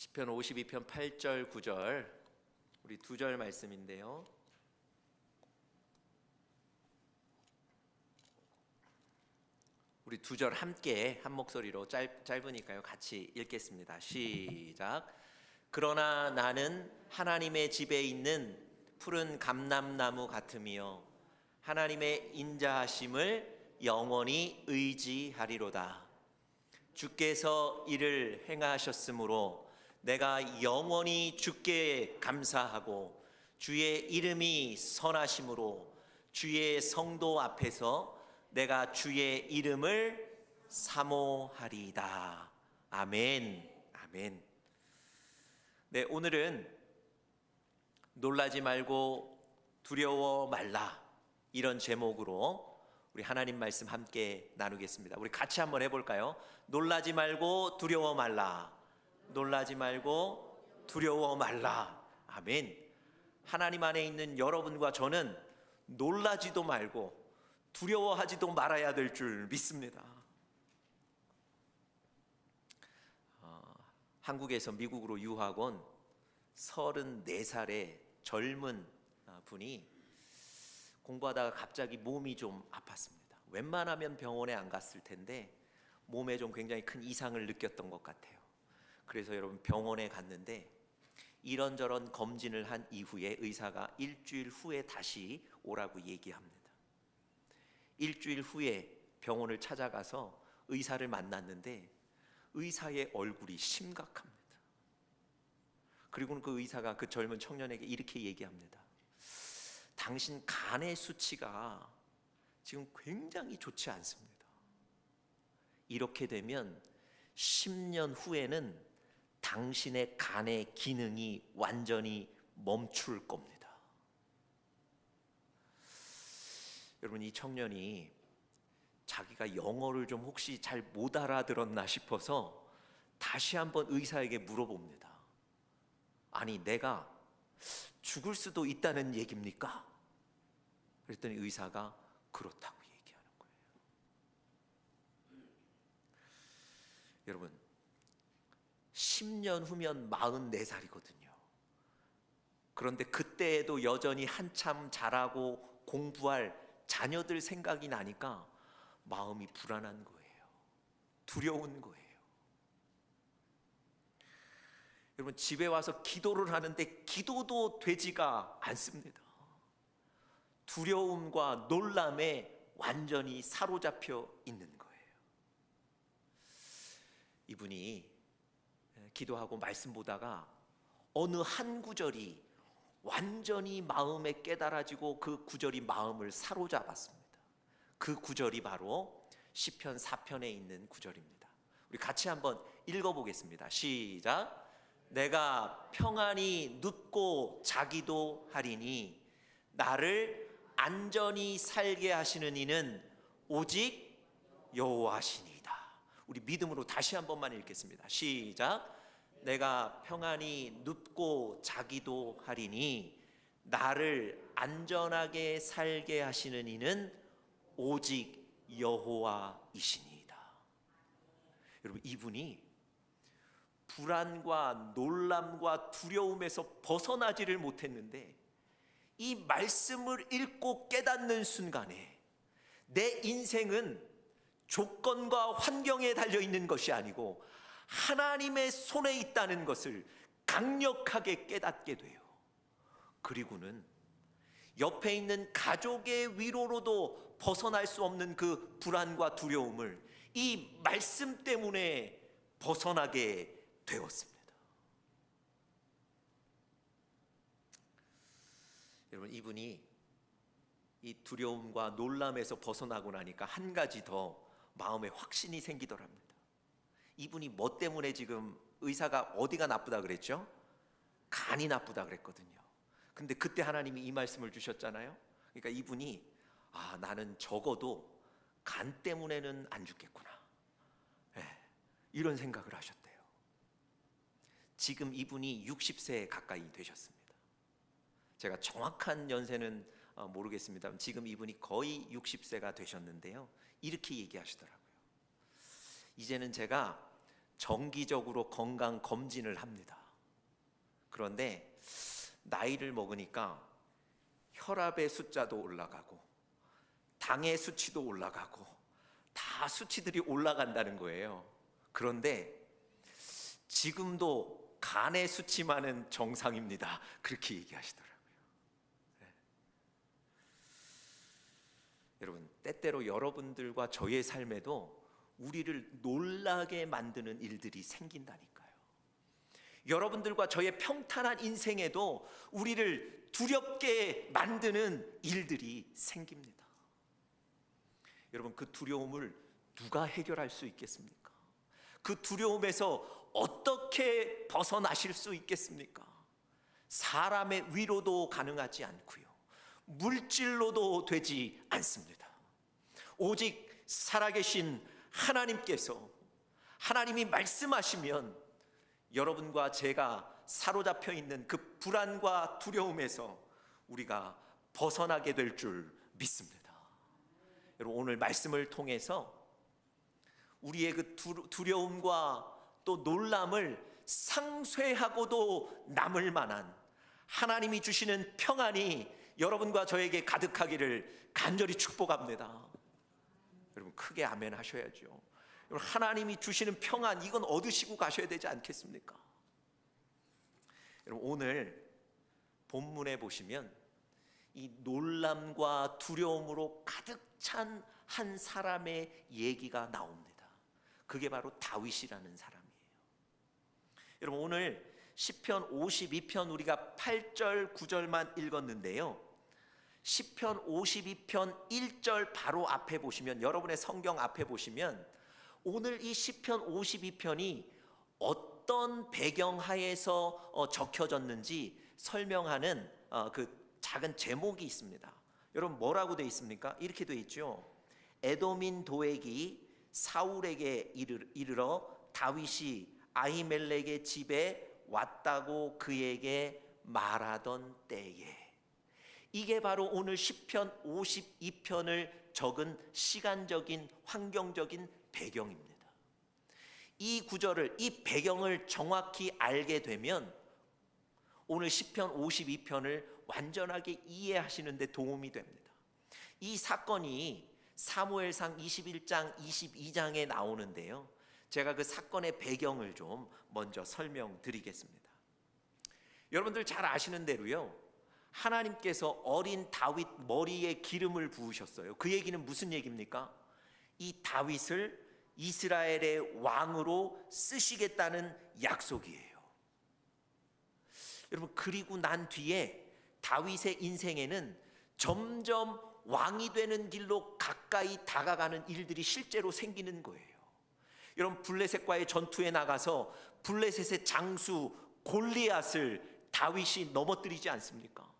시편 52편 8절 9절 우리 두 절 말씀인데요. 우리 두 절 함께 한 목소리로 짧으니까요 같이 읽겠습니다. 시작. 그러나 나는 하나님의 집에 있는 푸른 감람나무 같으며 하나님의 인자하심을 영원히 의지하리로다. 주께서 이를 행하셨으므로 내가 영원히 주께 감사하고 주의 이름이 선하심으로 주의 성도 앞에서 내가 주의 이름을 사모하리이다. 아멘. 아멘. 네, 오늘은 놀라지 말고 두려워 말라, 이런 제목으로 우리 하나님 말씀 함께 나누겠습니다. 우리 같이 한번 해볼까요? 놀라지 말고 두려워 말라. 놀라지 말고 두려워 말라. 아멘. 하나님 안에 있는 여러분과 저는 놀라지도 말고 두려워하지도 말아야 될 줄 믿습니다. 한국에서 미국으로 유학 온 34살의 젊은 분이 공부하다가 갑자기 몸이 좀 아팠습니다. 웬만하면 병원에 안 갔을 텐데 몸에 좀 굉장히 큰 이상을 느꼈던 것 같아요. 그래서 여러분 병원에 갔는데 이런저런 검진을 한 이후에 의사가 일주일 후에 다시 오라고 얘기합니다. 일주일 후에 병원을 찾아가서 의사를 만났는데 의사의 얼굴이 심각합니다. 그리고는 그 의사가 그 젊은 청년에게 이렇게 얘기합니다. 당신 간의 수치가 지금 굉장히 좋지 않습니다. 이렇게 되면 10년 후에는 당신의 간의 기능이 완전히 멈출 겁니다. 여러분, 이 청년이 자기가 영어를 좀 혹시 잘 못 알아들었나 싶어서 다시 한번 의사에게 물어봅니다. 아니, 내가 죽을 수도 있다는 얘기입니까? 그랬더니 의사가 그렇다고 얘기하는 거예요. 여러분, 10년 후면 44살이거든요. 그런데 그때에도 여전히 한참 자라고 공부할 자녀들 생각이 나니까 마음이 불안한 거예요. 두려운 거예요. 여러분, 집에 와서 기도를 하는데 기도도 되지가 않습니다. 두려움과 놀람에 완전히 사로잡혀 있는 거예요. 이분이 기도하고 말씀 보다가 어느 한 구절이 완전히 마음에 깨달아지고 그 구절이 마음을 사로잡았습니다. 그 구절이 바로 시편 4편에 있는 구절입니다. 우리 같이 한번 읽어보겠습니다. 시작. 내가 평안히 눕고 자기도 하리니 나를 안전히 살게 하시는 이는 오직 여호와시니이다. 우리 믿음으로 다시 한 번만 읽겠습니다. 시작. 내가 평안히 눕고 자기도 하리니 나를 안전하게 살게 하시는 이는 오직 여호와이시니이다. 여러분, 이분이 불안과 놀람과 두려움에서 벗어나지를 못했는데 이 말씀을 읽고 깨닫는 순간에 내 인생은 조건과 환경에 달려있는 것이 아니고 하나님의 손에 있다는 것을 강력하게 깨닫게 돼요. 그리고는 옆에 있는 가족의 위로로도 벗어날 수 없는 그 불안과 두려움을 이 말씀 때문에 벗어나게 되었습니다. 여러분, 이분이 이 두려움과 놀람에서 벗어나고 나니까 한 가지 더 마음에 확신이 생기더랍니다. 이분이 뭐 때문에 지금 의사가 어디가 나쁘다 그랬죠? 간이 나쁘다 그랬거든요. 근데 그때 하나님이 이 말씀을 주셨잖아요. 그러니까 이분이 나는 적어도 간 때문에는 안 죽겠구나, 이런 생각을 하셨대요. 지금 이분이 60세 가까이 되셨습니다. 제가 정확한 연세는 모르겠습니다. 지금 이분이 거의 60세가 되셨는데요. 이렇게 얘기하시더라고요. 이제는 제가 정기적으로 건강 검진을 합니다. 그런데 나이를 먹으니까 혈압의 숫자도 올라가고 당의 수치도 올라가고 다 수치들이 올라간다는 거예요. 그런데 지금도 간의 수치만은 정상입니다. 그렇게 얘기하시더라고요. 네. 여러분, 때때로 여러분들과 저의 삶에도 우리를 놀라게 만드는 일들이 생긴다니까요. 여러분들과 저의 평탄한 인생에도 우리를 두렵게 만드는 일들이 생깁니다. 여러분, 그 두려움을 누가 해결할 수 있겠습니까? 그 두려움에서 어떻게 벗어나실 수 있겠습니까? 사람의 위로도 가능하지 않고요, 물질로도 되지 않습니다. 오직 살아계신 하나님께서, 하나님이 말씀하시면 여러분과 제가 사로잡혀 있는 그 불안과 두려움에서 우리가 벗어나게 될 줄 믿습니다. 여러분, 오늘 말씀을 통해서 우리의 그 두려움과 또 놀람을 상쇄하고도 남을 만한 하나님이 주시는 평안이 여러분과 저에게 가득하기를 간절히 축복합니다. 여러분, 크게 아멘 하셔야죠. 여러분, 하나님이 주시는 평안, 이건 얻으시고 가셔야 되지 않겠습니까? 여러분, 오늘 본문에 보시면 이 놀람과 두려움으로 가득 찬 한 사람의 얘기가 나옵니다. 그게 바로 다윗이라는 사람이에요. 여러분, 오늘 시편 52편 우리가 8절 9절만 읽었는데요, 시편 52편 1절 바로 앞에 보시면, 여러분의 성경 앞에 보시면 오늘 이 시편 52편이 어떤 배경하에서 적혀졌는지 설명하는 그 작은 제목이 있습니다. 여러분, 뭐라고 되어 있습니까? 이렇게 되어 있죠. 에돔인 도액이 사울에게 이르러 다윗이 아히멜렉의 집에 왔다고 그에게 말하던 때에. 이게 바로 오늘 시편 52편을 적은 시간적인 환경적인 배경입니다. 이 구절을, 이 배경을 정확히 알게 되면 오늘 시편 52편을 완전하게 이해하시는 데 도움이 됩니다. 이 사건이 사무엘상 21장 22장에 나오는데요, 제가 그 사건의 배경을 좀 먼저 설명드리겠습니다. 여러분들 잘 아시는 대로요, 하나님께서 어린 다윗 머리에 기름을 부으셨어요. 그 얘기는 무슨 얘기입니까? 이 다윗을 이스라엘의 왕으로 쓰시겠다는 약속이에요. 여러분, 그리고 난 뒤에 다윗의 인생에는 점점 왕이 되는 길로 가까이 다가가는 일들이 실제로 생기는 거예요. 여러분, 블레셋과의 전투에 나가서 블레셋의 장수 골리앗을 다윗이 넘어뜨리지 않습니까?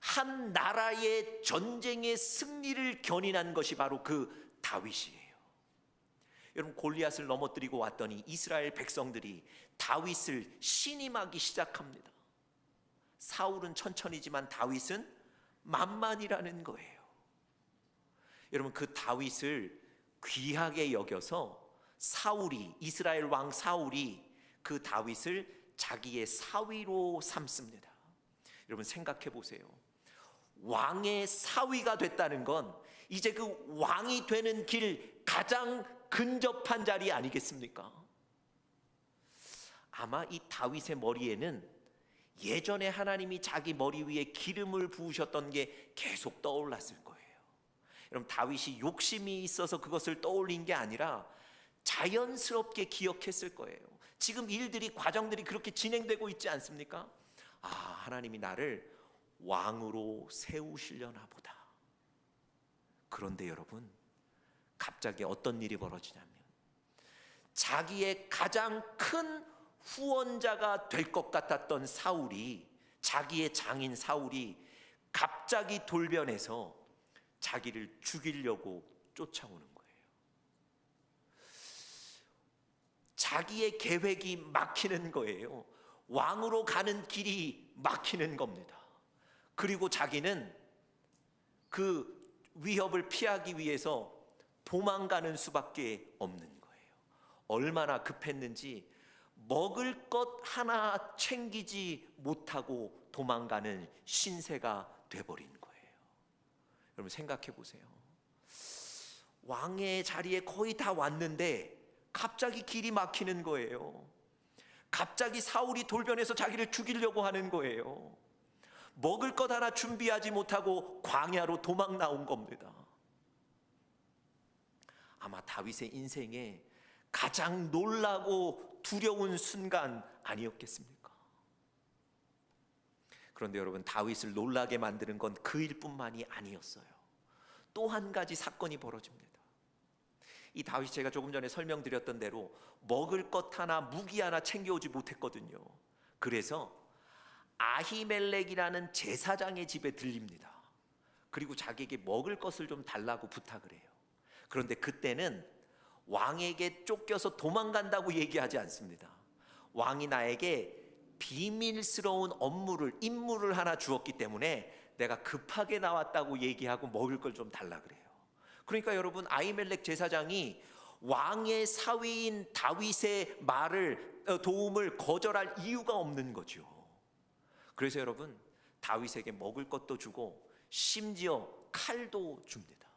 한 나라의 전쟁의 승리를 견인한 것이 바로 그 다윗이에요. 여러분, 골리앗을 넘어뜨리고 왔더니 이스라엘 백성들이 다윗을 신임하기 시작합니다. 사울은 천천히지만 다윗은 만만이라는 거예요. 여러분, 그 다윗을 귀하게 여겨서 사울이, 이스라엘 왕 사울이 그 다윗을 자기의 사위로 삼습니다. 여러분, 생각해 보세요. 왕의 사위가 됐다는 건 이제 그 왕이 되는 길 가장 근접한 자리 아니겠습니까? 아마 이 다윗의 머리에는 예전에 하나님이 자기 머리 위에 기름을 부으셨던 게 계속 떠올랐을 거예요. 여러분, 다윗이 욕심이 있어서 그것을 떠올린 게 아니라 자연스럽게 기억했을 거예요. 지금 일들이, 과정들이 그렇게 진행되고 있지 않습니까? 아, 하나님이 나를 왕으로 세우시려나 보다. 그런데 여러분, 갑자기 어떤 일이 벌어지냐면 자기의 가장 큰 후원자가 될 것 같았던 사울이, 자기의 장인 사울이 갑자기 돌변해서 자기를 죽이려고 쫓아오는 거예요. 자기의 계획이 막히는 거예요. 왕으로 가는 길이 막히는 겁니다. 그리고 자기는 그 위협을 피하기 위해서 도망가는 수밖에 없는 거예요. 얼마나 급했는지 먹을 것 하나 챙기지 못하고 도망가는 신세가 돼버린 거예요. 여러분 생각해 보세요. 왕의 자리에 거의 다 왔는데 갑자기 길이 막히는 거예요. 갑자기 사울이 돌변해서 자기를 죽이려고 하는 거예요. 먹을 것 하나 준비하지 못하고 광야로 도망 나온 겁니다. 아마 다윗의 인생에 가장 놀라고 두려운 순간 아니었겠습니까? 그런데 여러분, 다윗을 놀라게 만드는 건 그 일뿐만이 아니었어요. 또 한 가지 사건이 벌어집니다. 이 다윗이 제가 조금 전에 설명드렸던 대로 먹을 것 하나, 무기 하나 챙겨오지 못했거든요. 그래서 아히멜렉이라는 제사장의 집에 들립니다. 그리고 자기에게 먹을 것을 좀 달라고 부탁을 해요. 그런데 그때는 왕에게 쫓겨서 도망간다고 얘기하지 않습니다. 왕이 나에게 비밀스러운 임무를 하나 주었기 때문에 내가 급하게 나왔다고 얘기하고 먹을 걸 좀 달라 그래요. 그러니까 여러분, 아히멜렉 제사장이 왕의 사위인 다윗의 도움을 거절할 이유가 없는 거죠. 그래서 여러분, 다윗에게 먹을 것도 주고 심지어 칼도 줍니다.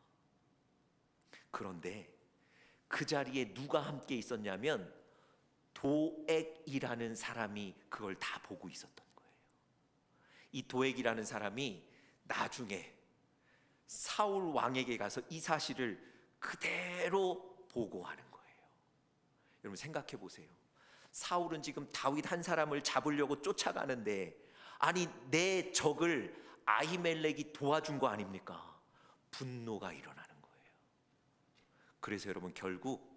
그런데 그 자리에 누가 함께 있었냐면 도액이라는 사람이 그걸 다 보고 있었던 거예요. 이 도액이라는 사람이 나중에 사울 왕에게 가서 이 사실을 그대로 보고하는 거예요. 여러분 생각해 보세요. 사울은 지금 다윗 한 사람을 잡으려고 쫓아가는데, 아니 내 적을 아히멜렉이 도와준 거 아닙니까? 분노가 일어나는 거예요. 그래서 여러분, 결국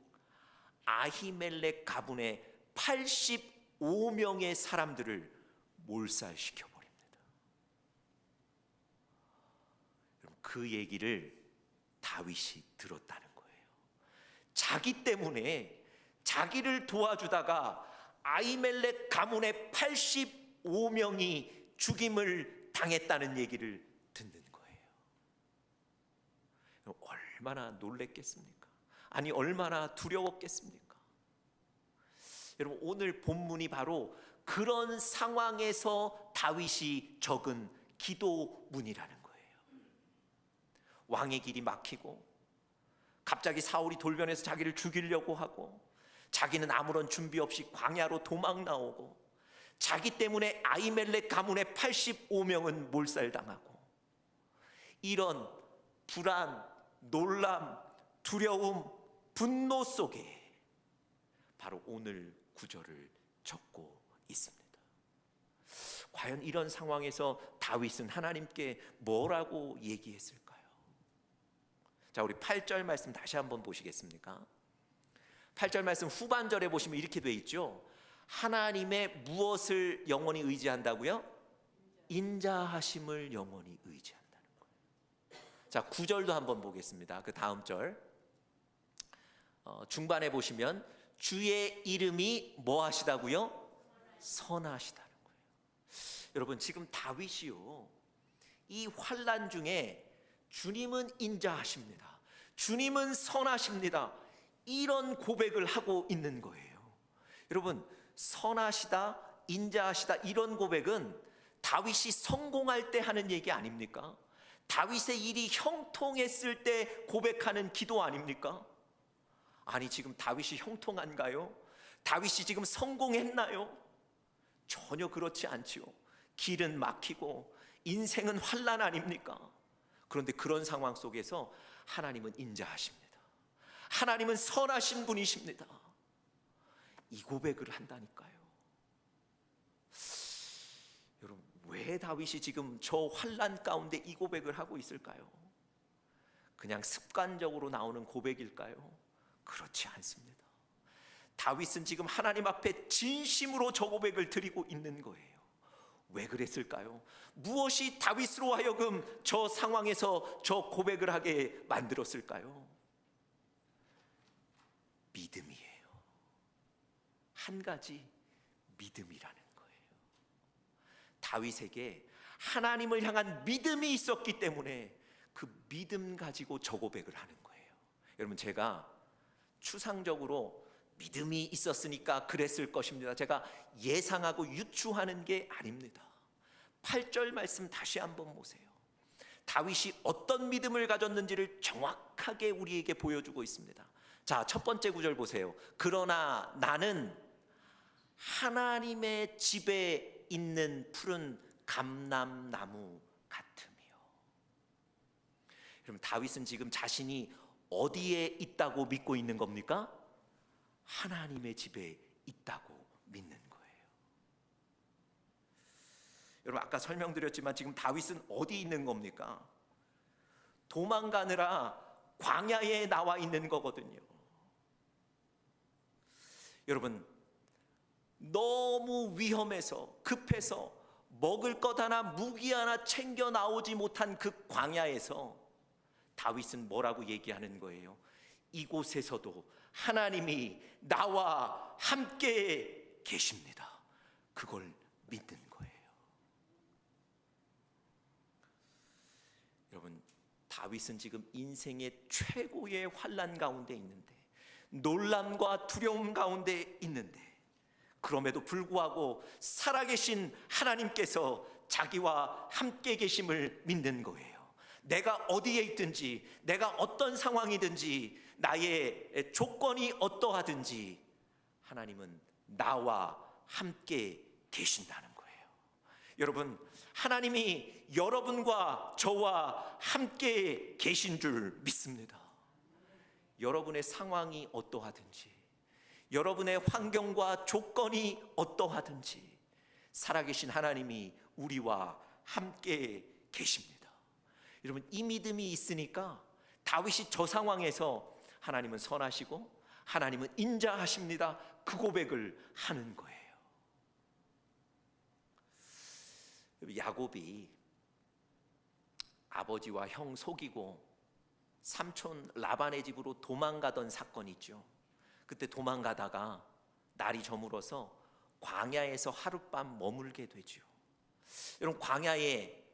아히멜렉 가문의 85명의 사람들을 몰살시켜 버립니다. 그 얘기를 다윗이 들었다는 거예요. 자기 때문에 자기를 도와주다가 아히멜렉 가문의 85명이 죽임을 당했다는 얘기를 듣는 거예요. 얼마나 놀랬겠습니까? 아니 얼마나 두려웠겠습니까? 여러분, 오늘 본문이 바로 그런 상황에서 다윗이 적은 기도문이라는 거예요. 왕의 길이 막히고 갑자기 사울이 돌변해서 자기를 죽이려고 하고, 자기는 아무런 준비 없이 광야로 도망 나오고, 자기 때문에 아히멜렉 가문의 85명은 몰살당하고, 이런 불안, 놀람, 두려움, 분노 속에 바로 오늘 구절을 적고 있습니다. 과연 이런 상황에서 다윗은 하나님께 뭐라고 얘기했을까요? 자, 우리 8절 말씀 다시 한번 보시겠습니까? 8절 말씀 후반절에 보시면 이렇게 돼 있죠. 하나님의 무엇을 영원히 의지한다고요? 인자하심을 영원히 의지한다는 거예요. 자, 9절도 한번 보겠습니다. 그 다음 절 중반에 보시면 주의 이름이 뭐 하시다고요? 선하시다는 거예요. 여러분, 지금 다윗이요, 이 환난 중에 주님은 인자하십니다, 주님은 선하십니다, 이런 고백을 하고 있는 거예요. 여러분, 선하시다, 인자하시다, 이런 고백은 다윗이 성공할 때 하는 얘기 아닙니까? 다윗의 일이 형통했을 때 고백하는 기도 아닙니까? 아니, 지금 다윗이 형통한가요? 다윗이 지금 성공했나요? 전혀 그렇지 않지요. 길은 막히고 인생은 환난 아닙니까? 그런데 그런 상황 속에서 하나님은 인자하십니다, 하나님은 선하신 분이십니다, 이 고백을 한다니까요. 여러분, 왜 다윗이 지금 저 환난 가운데 이 고백을 하고 있을까요? 그냥 습관적으로 나오는 고백일까요? 그렇지 않습니다. 다윗은 지금 하나님 앞에 진심으로 저 고백을 드리고 있는 거예요. 왜 그랬을까요? 무엇이 다윗으로 하여금 저 상황에서 저 고백을 하게 만들었을까요? 믿음이에요. 한 가지 믿음이라는 거예요. 다윗에게 하나님을 향한 믿음이 있었기 때문에 그 믿음 가지고 저 고백을 하는 거예요. 여러분, 제가 추상적으로 믿음이 있었으니까 그랬을 것입니다. 제가 예상하고 유추하는 게 아닙니다. 8절 말씀 다시 한번 보세요. 다윗이 어떤 믿음을 가졌는지를 정확하게 우리에게 보여주고 있습니다. 자, 첫 번째 구절 보세요. 그러나 나는 하나님의 집에 있는 푸른 감람나무 같으며. 여러분, 다윗은 지금 자신이 어디에 있다고 믿고 있는 겁니까? 하나님의 집에 있다고 믿는 거예요. 여러분, 아까 설명드렸지만 지금 다윗은 어디 있는 겁니까? 도망가느라 광야에 나와 있는 거거든요. 여러분, 너무 위험해서 급해서 먹을 것 하나 무기 하나 챙겨 나오지 못한 그 광야에서 다윗은 뭐라고 얘기하는 거예요? 이곳에서도 하나님이 나와 함께 계십니다. 그걸 믿는 거예요. 여러분, 다윗은 지금 인생의 최고의 환난 가운데 있는데, 놀람과 두려움 가운데 있는데, 그럼에도 불구하고 살아계신 하나님께서 자기와 함께 계심을 믿는 거예요. 내가 어디에 있든지, 내가 어떤 상황이든지, 나의 조건이 어떠하든지 하나님은 나와 함께 계신다는 거예요. 여러분, 하나님이 여러분과 저와 함께 계신 줄 믿습니다. 여러분의 상황이 어떠하든지, 여러분의 환경과 조건이 어떠하든지 살아계신 하나님이 우리와 함께 계십니다. 여러분, 이 믿음이 있으니까 다윗이 저 상황에서 하나님은 선하시고 하나님은 인자하십니다, 그 고백을 하는 거예요. 야곱이 아버지와 형 속이고 삼촌 라반의 집으로 도망가던 사건이 있죠. 그때 도망가다가 날이 저물어서 광야에서 하룻밤 머물게 되죠. 여러분, 광야에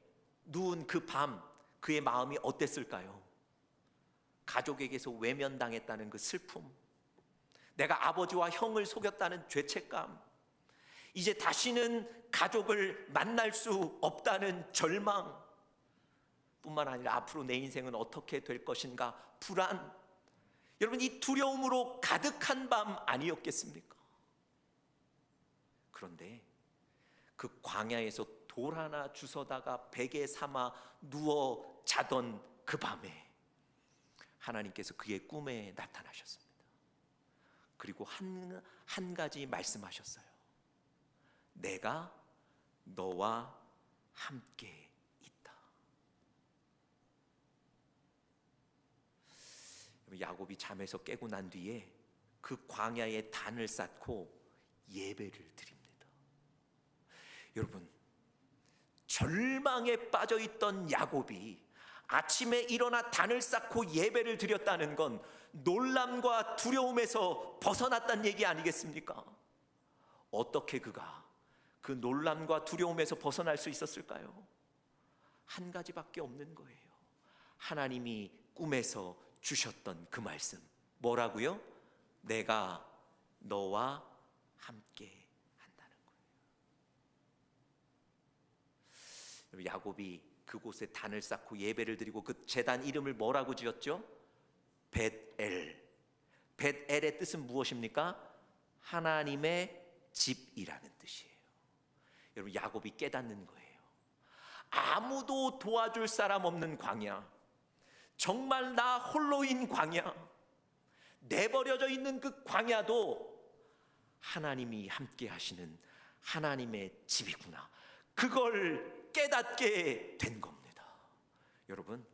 누운 그 밤, 그의 마음이 어땠을까요? 가족에게서 외면당했다는 그 슬픔, 내가 아버지와 형을 속였다는 죄책감, 이제 다시는 가족을 만날 수 없다는 절망, 뿐만 아니라 앞으로 내 인생은 어떻게 될 것인가 불안, 여러분, 이 두려움으로 가득한 밤 아니었겠습니까? 그런데 그 광야에서 돌 하나 주워다가 베개 삼아 누워 자던 그 밤에 하나님께서 그의 꿈에 나타나셨습니다. 그리고 한 가지 말씀하셨어요. 내가 너와 함께 있다. 야곱이 잠에서 깨고 난 뒤에 그 광야에 단을 쌓고 예배를 드립니다. 여러분, 절망에 빠져있던 야곱이 아침에 일어나 단을 쌓고 예배를 드렸다는 건 놀람과 두려움에서 벗어났다는 얘기 아니겠습니까? 어떻게 그가 그 놀람과 두려움에서 벗어날 수 있었을까요? 한 가지밖에 없는 거예요. 하나님이 꿈에서 주셨던 그 말씀, 뭐라고요? 내가 너와 함께 한다는 거예요. 야곱이 그곳에 단을 쌓고 예배를 드리고 그 제단 이름을 뭐라고 지었죠? 벳엘. 벳엘의 뜻은 무엇입니까? 하나님의 집이라는 뜻이에요. 여러분, 야곱이 깨닫는 거예요. 아무도 도와줄 사람 없는 광야, 정말 나 홀로인 광야, 내버려져 있는 그 광야도 하나님이 함께 하시는 하나님의 집이구나, 그걸 깨닫게 된 겁니다. 여러분,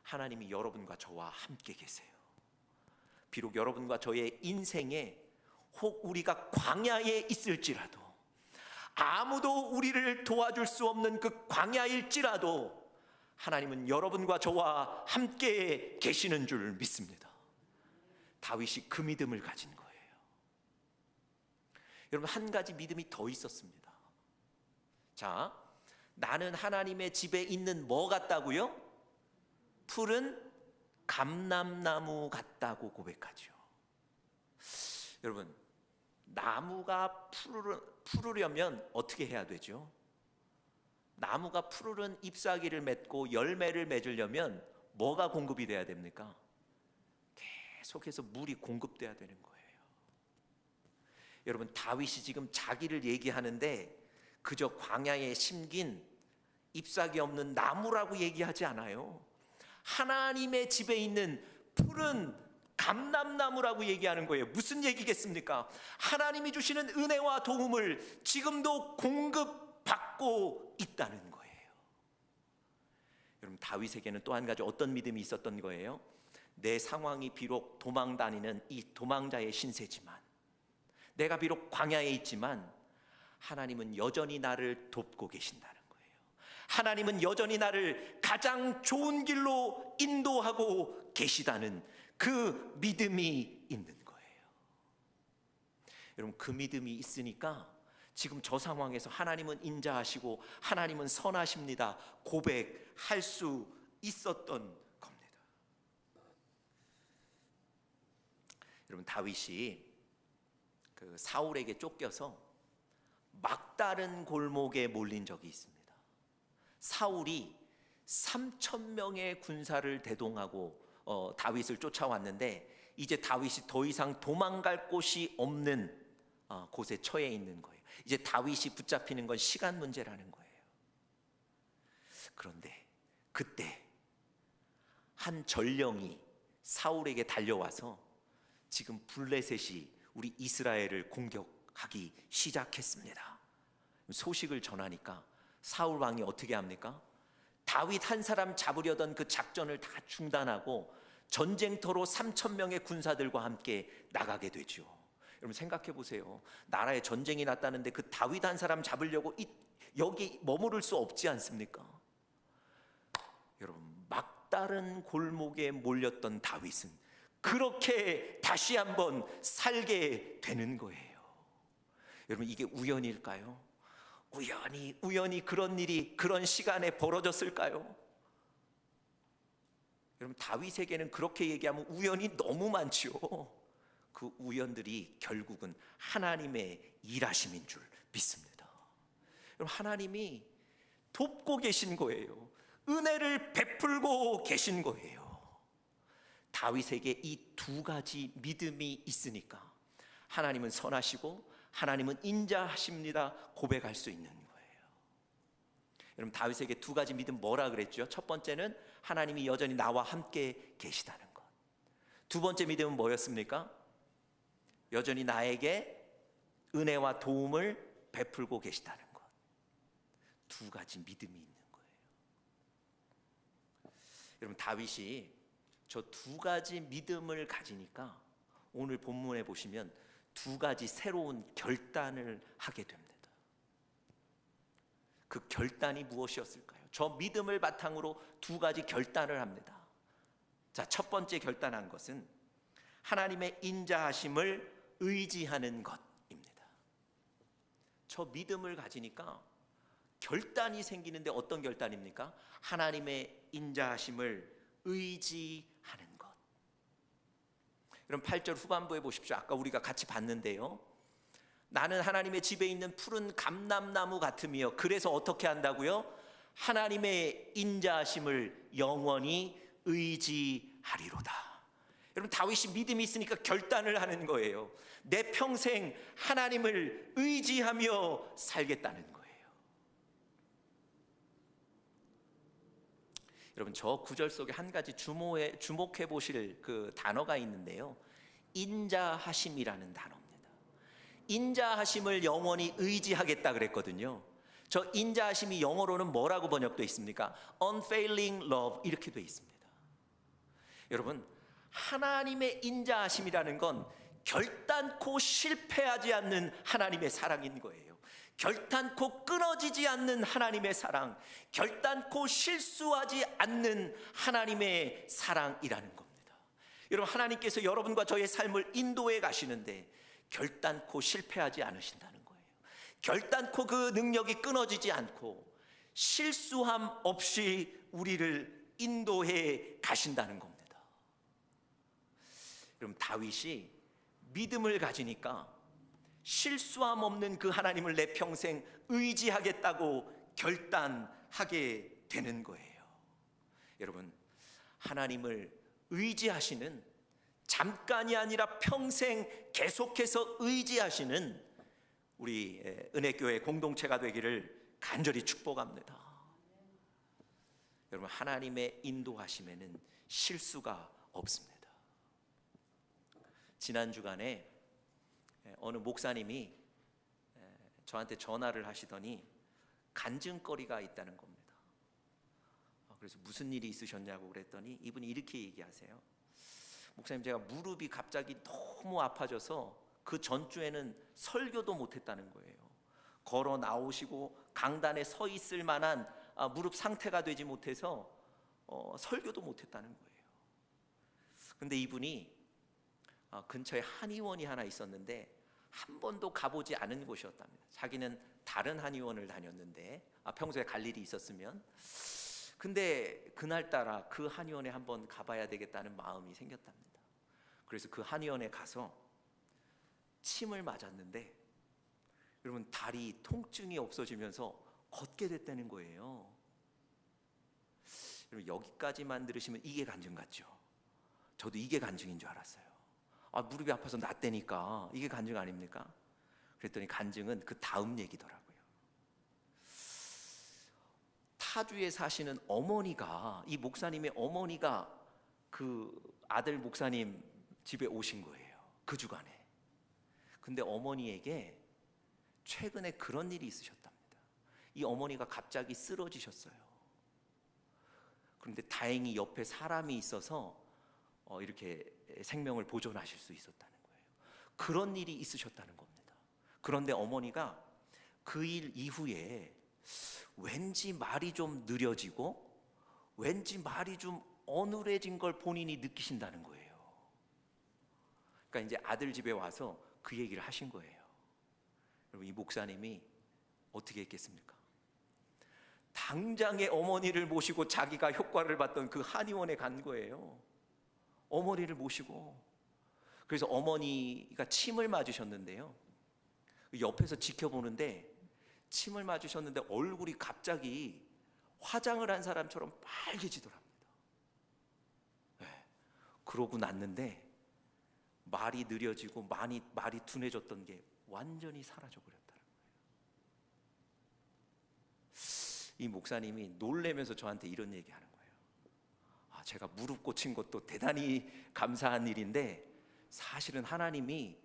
하나님이 여러분과 저와 함께 계세요. 비록 여러분과 저의 인생에 혹 우리가 광야에 있을지라도, 아무도 우리를 도와줄 수 없는 그 광야일지라도 하나님은 여러분과 저와 함께 계시는 줄 믿습니다. 다윗이 그 믿음을 가진 거예요. 여러분, 한 가지 믿음이 더 있었습니다. 자, 나는 하나님의 집에 있는 뭐 같다고요? 푸른 감람나무 같다고 고백하죠. 여러분, 나무가 푸르려면 어떻게 해야 되죠? 나무가 푸르른 잎사귀를 맺고 열매를 맺으려면 뭐가 공급이 돼야 됩니까? 계속해서 물이 공급돼야 되는 거예요. 여러분, 다윗이 지금 자기를 얘기하는데 그저 광야에 심긴 잎사귀 없는 나무라고 얘기하지 않아요. 하나님의 집에 있는 푸른 감람나무라고 얘기하는 거예요. 무슨 얘기겠습니까? 하나님이 주시는 은혜와 도움을 지금도 공급받고 있다는 거예요. 여러분, 다윗에게는 또 한 가지 어떤 믿음이 있었던 거예요? 내 상황이 비록 도망 다니는 이 도망자의 신세지만, 내가 비록 광야에 있지만 하나님은 여전히 나를 돕고 계신다는 거예요. 하나님은 여전히 나를 가장 좋은 길로 인도하고 계시다는 그 믿음이 있는 거예요. 여러분, 그 믿음이 있으니까 지금 저 상황에서 하나님은 인자하시고 하나님은 선하십니다 고백할 수 있었던 겁니다. 여러분, 다윗이 그 사울에게 쫓겨서 막다른 골목에 몰린 적이 있습니다. 사울이 3,000명의 군사를 대동하고 다윗을 쫓아왔는데 이제 다윗이 더 이상 도망갈 곳이 없는 곳에 처해 있는 거예요. 이제 다윗이 붙잡히는 건 시간 문제라는 거예요. 그런데 그때 한 전령이 사울에게 달려와서 지금 블레셋이 우리 이스라엘을 공격하기 시작했습니다. 소식을 전하니까 사울 왕이 어떻게 합니까? 다윗 한 사람 잡으려던 그 작전을 다 중단하고 전쟁터로 3,000명의 군사들과 함께 나가게 되죠. 여러분, 생각해 보세요. 나라에 전쟁이 났다는데 그 다윗 한 사람 잡으려고 여기 머무를 수 없지 않습니까? 여러분, 막다른 골목에 몰렸던 다윗은 그렇게 다시 한번 살게 되는 거예요. 여러분, 이게 우연일까요? 우연히 그런 일이 그런 시간에 벌어졌을까요? 여러분, 다윗에게는 그렇게 얘기하면 우연이 너무 많지요. 그 우연들이 결국은 하나님의 일하심인 줄 믿습니다. 여러분, 하나님이 돕고 계신 거예요. 은혜를 베풀고 계신 거예요. 다윗에게 이 두 가지 믿음이 있으니까 하나님은 선하시고 하나님은 인자하십니다 고백할 수 있는 거예요. 여러분, 다윗에게 두 가지 믿음 뭐라 그랬죠? 첫 번째는 하나님이 여전히 나와 함께 계시다는 것. 두 번째 믿음은 뭐였습니까? 여전히 나에게 은혜와 도움을 베풀고 계시다는 것. 두 가지 믿음이 있는 거예요. 여러분, 다윗이 저 두 가지 믿음을 가지니까 오늘 본문에 보시면 두 가지 새로운 결단을 하게 됩니다. 그 결단이 무엇이었을까요? 저 믿음을 바탕으로 두 가지 결단을 합니다. 자, 첫 번째 결단한 것은 하나님의 인자하심을 의지하는 것입니다. 저 믿음을 가지니까 결단이 생기는데 어떤 결단입니까? 하나님의 인자하심을 의지하는 것. 여러분, 8절 후반부에 보십시오. 아까 우리가 같이 봤는데요. 나는 하나님의 집에 있는 푸른 감람나무 같으며, 그래서 어떻게 한다고요? 하나님의 인자하심을 영원히 의지하리로다. 여러분, 다윗이 믿음이 있으니까 결단을 하는 거예요. 내 평생 하나님을 의지하며 살겠다는 거예요. 여러분, 저 구절 속에 한 가지 주목해 보실 그 단어가 있는데요. 인자하심이라는 단어입니다. 인자하심을 영원히 의지하겠다 그랬거든요. 저 인자하심이 영어로는 뭐라고 번역되어 있습니까? Unfailing love 이렇게 되어 있습니다. 여러분, 하나님의 인자하심이라는 건 결단코 실패하지 않는 하나님의 사랑인 거예요. 결단코 끊어지지 않는 하나님의 사랑, 결단코 실수하지 않는 하나님의 사랑이라는 겁니다. 여러분, 하나님께서 여러분과 저의 삶을 인도해 가시는데 결단코 실패하지 않으신다는 거예요. 결단코 그 능력이 끊어지지 않고 실수함 없이 우리를 인도해 가신다는 겁니다. 여러분, 다윗이 믿음을 가지니까 실수함 없는 그 하나님을 내 평생 의지하겠다고 결단하게 되는 거예요. 여러분, 하나님을 의지하시는, 잠깐이 아니라 평생 계속해서 의지하시는 우리 은혜교회 공동체가 되기를 간절히 축복합니다. 여러분, 하나님의 인도하심에는 실수가 없습니다. 지난 주간에 어느 목사님이 저한테 전화를 하시더니 간증거리가 있다는 겁니다. 그래서 무슨 일이 있으셨냐고 그랬더니 이분이 이렇게 얘기하세요. 목사님, 제가 무릎이 갑자기 너무 아파져서 그 전주에는 설교도 못했다는 거예요. 걸어 나오시고 강단에 서 있을 만한 무릎 상태가 되지 못해서 설교도 못했다는 거예요. 근데 이분이 근처에 한의원이 하나 있었는데 한 번도 가보지 않은 곳이었답니다. 자기는 다른 한의원을 다녔는데 평소에 갈 일이 있었으면, 근데 그날따라 그 한의원에 한번 가봐야 되겠다는 마음이 생겼답니다. 그래서 그 한의원에 가서 침을 맞았는데 여러분, 다리 통증이 없어지면서 걷게 됐다는 거예요. 여러분, 여기까지만 들으시면 이게 간증 같죠? 저도 이게 간증인 줄 알았어요. 무릎이 아파서 낫다니까 이게 간증 아닙니까? 그랬더니 간증은 그 다음 얘기더라고요. 타주에 사시는 어머니가, 이 목사님의 어머니가 그 아들 목사님 집에 오신 거예요, 그 주간에. 근데 어머니에게 최근에 그런 일이 있으셨답니다. 이 어머니가 갑자기 쓰러지셨어요. 그런데 다행히 옆에 사람이 있어서 이렇게 생명을 보존하실 수 있었다는 거예요. 그런 일이 있으셨다는 겁니다. 그런데 어머니가 그 일 이후에 왠지 말이 좀 느려지고 왠지 말이 좀 어눌해진 걸 본인이 느끼신다는 거예요. 그러니까 이제 아들 집에 와서 그 얘기를 하신 거예요. 여러분, 이 목사님이 어떻게 했겠습니까? 당장에 어머니를 모시고 자기가 효과를 봤던 그 한의원에 간 거예요. 어머니를 모시고. 그래서 어머니가 침을 맞으셨는데요, 옆에서 지켜보는데 침을 맞으셨는데 얼굴이 갑자기 화장을 한 사람처럼 빨개지더랍니다. 그러고 났는데 말이 느려지고 말이 둔해졌던 게 완전히 사라져 버렸다는 거예요. 이 목사님이 놀래면서 저한테 이런 얘기하는 거예요. 제가 무릎 고친 것도 대단히 감사한 일인데 사실은 하나님이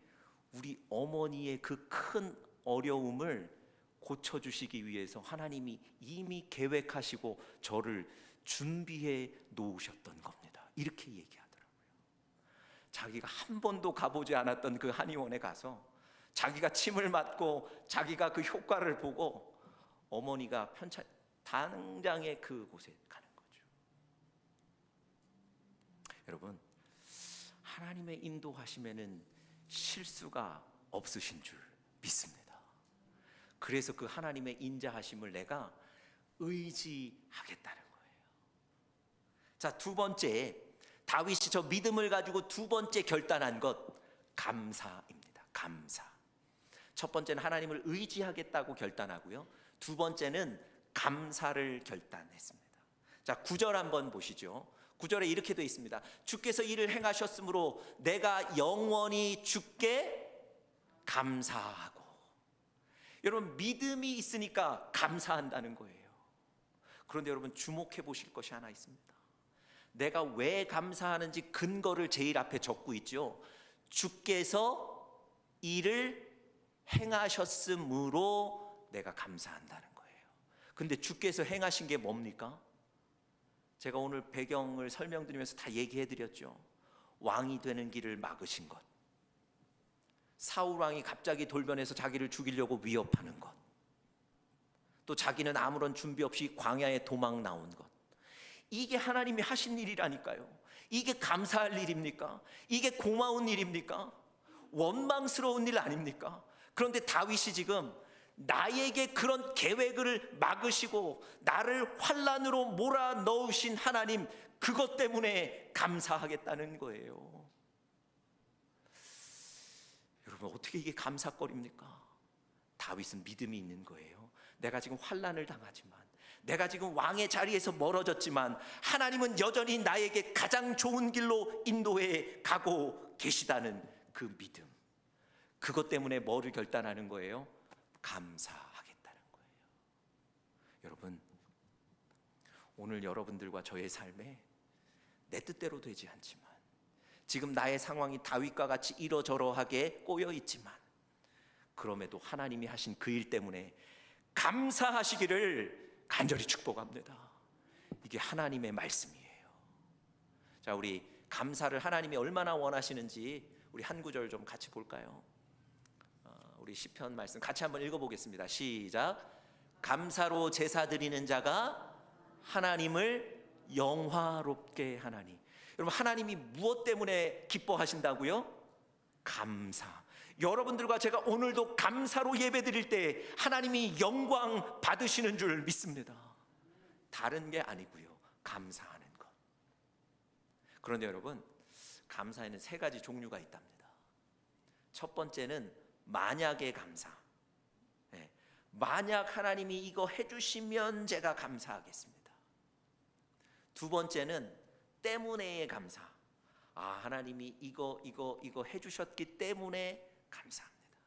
우리 어머니의 그 큰 어려움을 고쳐주시기 위해서 하나님이 이미 계획하시고 저를 준비해 놓으셨던 겁니다. 이렇게 얘기하더라고요. 자기가 한 번도 가보지 않았던 그 한의원에 가서 자기가 침을 맞고 자기가 그 효과를 보고 어머니가 당장에 그곳에 가는 거죠. 여러분, 하나님의 인도하심에는 실수가 없으신 줄 믿습니다. 그래서 그 하나님의 인자하심을 내가 의지하겠다는 거예요. 자, 두 번째, 다윗이 저 믿음을 가지고 두 번째 결단한 것, 감사입니다. 감사. 첫 번째는 하나님을 의지하겠다고 결단하고요, 두 번째는 감사를 결단했습니다. 자, 9절 한번 보시죠. 9절에 이렇게 되어 있습니다. 주께서 이를 행하셨으므로 내가 영원히 주께 감사하고. 여러분, 믿음이 있으니까 감사한다는 거예요. 그런데 여러분, 주목해 보실 것이 하나 있습니다. 내가 왜 감사하는지 근거를 제일 앞에 적고 있죠. 주께서 이를 행하셨으므로 내가 감사한다는 거예요. 근데 주께서 행하신 게 뭡니까? 제가 오늘 배경을 설명드리면서 다 얘기해 드렸죠. 왕이 되는 길을 막으신 것, 사울 왕이 갑자기 돌변해서 자기를 죽이려고 위협하는 것, 또 자기는 아무런 준비 없이 광야에 도망 나온 것, 이게 하나님이 하신 일이라니까요. 이게 감사할 일입니까? 이게 고마운 일입니까? 원망스러운 일 아닙니까? 그런데 다윗이 지금 나에게 그런 계획을 막으시고 나를 환난으로 몰아넣으신 하나님, 그것 때문에 감사하겠다는 거예요. 어떻게 이게 감사거리입니까? 다윗은 믿음이 있는 거예요. 내가 지금 환난을 당하지만, 내가 지금 왕의 자리에서 멀어졌지만 하나님은 여전히 나에게 가장 좋은 길로 인도해 가고 계시다는 그 믿음, 그것 때문에 뭐를 결단하는 거예요? 감사하겠다는 거예요. 여러분, 오늘 여러분들과 저의 삶에 내 뜻대로 되지 않지만, 지금 나의 상황이 다윗과 같이 이러저러하게 꼬여 있지만, 그럼에도 하나님이 하신 그 일 때문에 감사하시기를 간절히 축복합니다. 이게 하나님의 말씀이에요. 자, 우리 감사를 하나님이 얼마나 원하시는지 우리 한 구절 좀 같이 볼까요? 우리 시편 말씀 같이 한번 읽어보겠습니다. 시작. 감사로 제사 드리는 자가 하나님을 영화롭게 하나니. 여러분, 하나님이 무엇 때문에 기뻐하신다고요? 감사. 여러분들과 제가 오늘도 감사로 예배 드릴 때 하나님이 영광 받으시는 줄 믿습니다. 다른 게 아니고요, 감사하는 것. 그런데 여러분, 감사에는 세 가지 종류가 있답니다. 첫 번째는 만약의 감사. 만약 하나님이 이거 해주시면 제가 감사하겠습니다. 두 번째는 때문에의 감사. 하나님이 이거 해주셨기 때문에 감사합니다.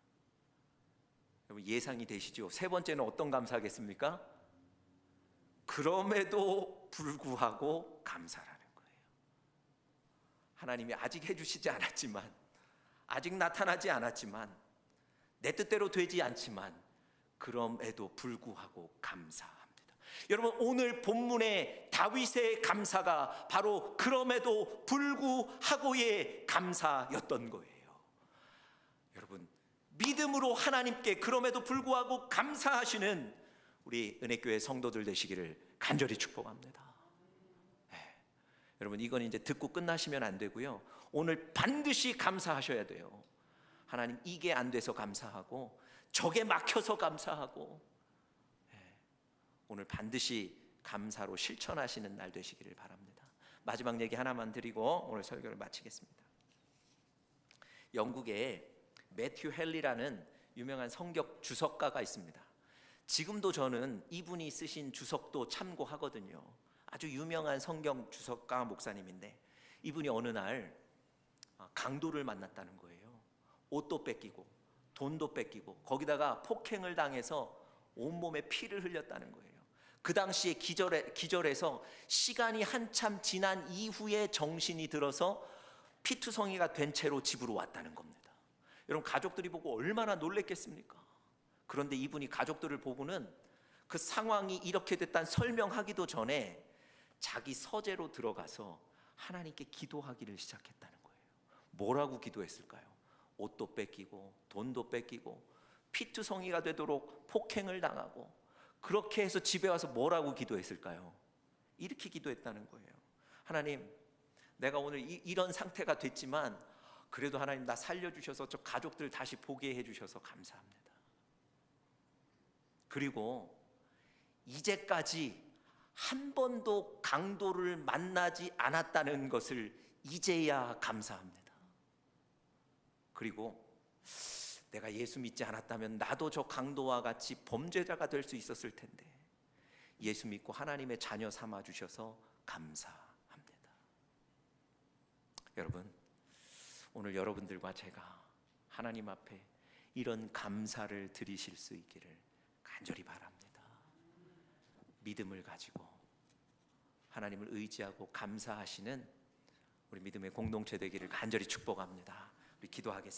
여러분, 예상이 되시죠? 세 번째는 어떤 감사하겠습니까? 그럼에도 불구하고 감사라는 거예요. 하나님이 아직 해주시지 않았지만, 아직 나타나지 않았지만, 내 뜻대로 되지 않지만, 그럼에도 불구하고 감사합니다. 여러분, 오늘 본문의 다윗의 감사가 바로 그럼에도 불구하고의 감사였던 거예요. 여러분, 믿음으로 하나님께 그럼에도 불구하고 감사하시는 우리 은혜교회 성도들 되시기를 간절히 축복합니다. 여러분, 이건 이제 듣고 끝나시면 안 되고요, 오늘 반드시 감사하셔야 돼요. 하나님, 이게 안 돼서 감사하고, 저게 막혀서 감사하고, 오늘 반드시 감사로 실천하시는 날 되시기를 바랍니다. 마지막 얘기 하나만 드리고 오늘 설교를 마치겠습니다. 영국에 매튜 헨리라는 유명한 성경 주석가가 있습니다. 지금도 저는 이분이 쓰신 주석도 참고하거든요. 아주 유명한 성경 주석가 목사님인데, 이분이 어느 날 강도를 만났다는 거예요. 옷도 뺏기고 돈도 뺏기고 거기다가 폭행을 당해서 온몸에 피를 흘렸다는 거예요. 그 당시에 기절해서 시간이 한참 지난 이후에 정신이 들어서 피투성이가 된 채로 집으로 왔다는 겁니다. 여러분, 가족들이 보고 얼마나 놀랬겠습니까? 그런데 이분이 가족들을 보고는 그 상황이 이렇게 됐다는 설명하기도 전에 자기 서재로 들어가서 하나님께 기도하기를 시작했다는 거예요. 뭐라고 기도했을까요? 옷도 뺏기고 돈도 뺏기고 피투성이가 되도록 폭행을 당하고, 그렇게 해서 집에 와서 뭐라고 기도했을까요? 이렇게 기도했다는 거예요. 하나님, 내가 오늘 이런 상태가 됐지만 그래도 하나님 나 살려주셔서 저 가족들 다시 보게 해주셔서 감사합니다. 그리고 이제까지 한 번도 강도를 만나지 않았다는 것을 이제야 감사합니다. 그리고 내가 예수 믿지 않았다면 나도 저 강도와 같이 범죄자가 될 수 있었을 텐데 예수 믿고 하나님의 자녀 삼아 주셔서 감사합니다. 여러분, 오늘 여러분들과 제가 하나님 앞에 이런 감사를 드리실 수 있기를 간절히 바랍니다. 믿음을 가지고 하나님을 의지하고 감사하시는 우리 믿음의 공동체 되기를 간절히 축복합니다. 우리 기도하겠습니다.